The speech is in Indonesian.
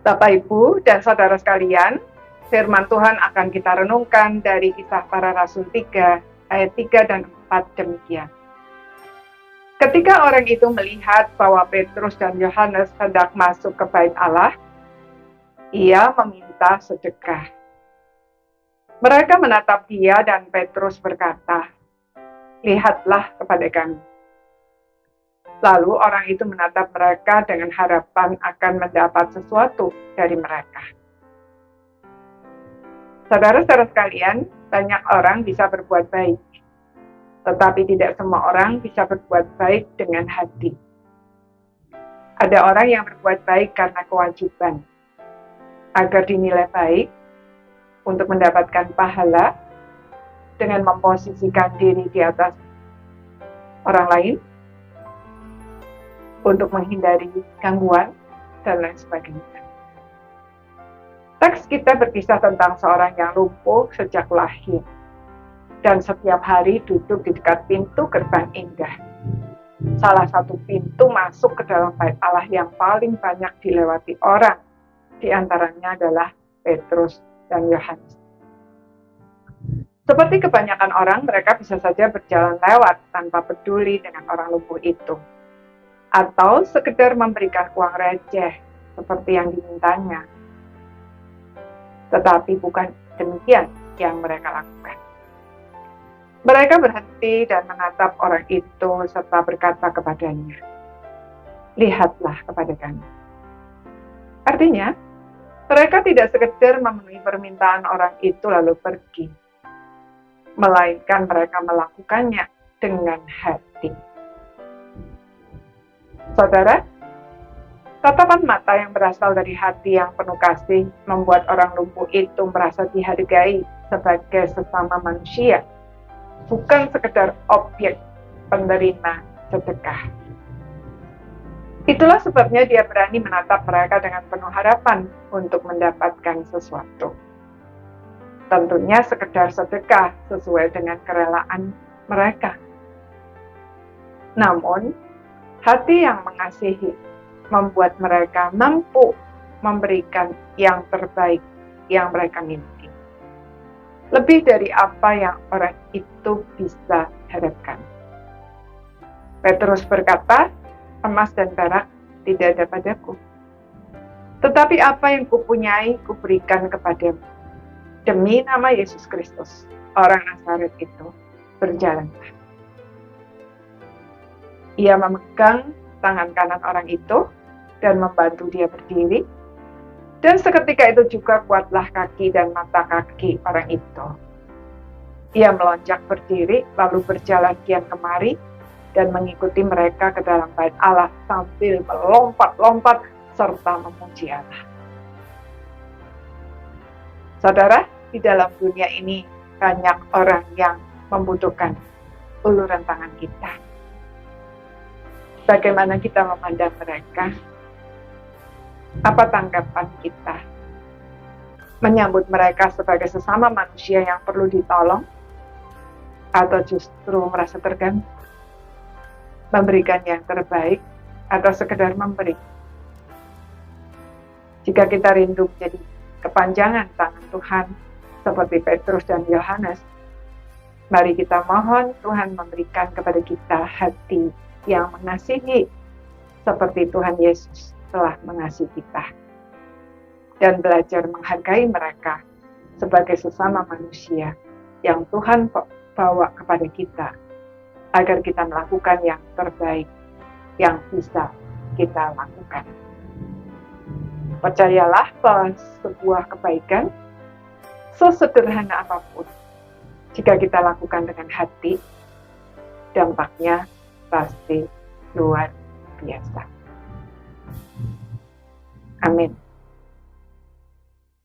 Bapak, Ibu, dan saudara sekalian, firman Tuhan akan kita renungkan dari Kisah Para Rasul 3, ayat 3 dan 4 demikian. Ketika orang itu melihat bahwa Petrus dan Yohanes hendak masuk ke bait Allah, ia meminta sedekah. Mereka menatap dia dan Petrus berkata, "Lihatlah kepada kami." Lalu orang itu menatap mereka dengan harapan akan mendapat sesuatu dari mereka. Saudara-saudara sekalian, banyak orang bisa berbuat baik, tetapi tidak semua orang bisa berbuat baik dengan hati. Ada orang yang berbuat baik karena kewajiban, agar dinilai baik, untuk mendapatkan pahala, dengan memposisikan diri di atas orang lain, untuk menghindari gangguan, dan lain sebagainya. Teks kita berkisah tentang seorang yang lumpuh sejak lahir, dan setiap hari duduk di dekat pintu gerbang indah. Salah satu pintu masuk ke dalam bait Allah yang paling banyak dilewati orang, di antaranya adalah Petrus dan Yohanes. Seperti kebanyakan orang, mereka bisa saja berjalan lewat tanpa peduli dengan orang lumpuh itu, atau sekedar memberikan uang receh seperti yang dimintanya. Tetapi bukan demikian yang mereka lakukan. Mereka berhenti dan menatap orang itu serta berkata kepadanya, "Lihatlah kepada kami." Artinya, mereka tidak sekedar memenuhi permintaan orang itu lalu pergi, melainkan mereka melakukannya dengan hati. Saudara, tatapan mata yang berasal dari hati yang penuh kasih membuat orang lumpuh itu merasa dihargai sebagai sesama manusia, bukan sekedar objek penerima sedekah. Itulah sebabnya dia berani menatap mereka dengan penuh harapan untuk mendapatkan sesuatu. Tentunya sekedar sedekah sesuai dengan kerelaan mereka. Namun, hati yang mengasihi membuat mereka mampu memberikan yang terbaik yang mereka miliki, lebih dari apa yang orang itu bisa harapkan. Petrus berkata, "Emas dan perak tidak ada padaku, tetapi apa yang kupunyai kuberikan kepadamu. Demi nama Yesus Kristus, orang Nazaret itu, berjalanlah." Ia memegang tangan kanan orang itu dan membantu dia berdiri, dan seketika itu juga kuatlah kaki dan mata kaki orang itu. Ia melonjak berdiri, lalu berjalan kian kemari, dan mengikuti mereka ke dalam bait Allah sambil melompat-lompat serta memuji Allah. Saudara, di dalam dunia ini banyak orang yang membutuhkan uluran tangan kita. Bagaimana kita memandang mereka? Apa tanggapan kita? Menyambut mereka sebagai sesama manusia yang perlu ditolong? Atau justru merasa terganggu? Memberikan yang terbaik? Atau sekedar memberi? Jika kita rindu menjadi kepanjangan tangan Tuhan, seperti Petrus dan Yohanes, mari kita mohon Tuhan memberikan kepada kita hati yang mengasihi seperti Tuhan Yesus telah mengasihi kita, dan belajar menghargai mereka sebagai sesama manusia yang Tuhan bawa kepada kita, agar kita melakukan yang terbaik yang bisa kita lakukan. Percayalah bahwa sebuah kebaikan, sesederhana apapun, jika kita lakukan dengan hati, dampaknya pasti luar biasa. Amin.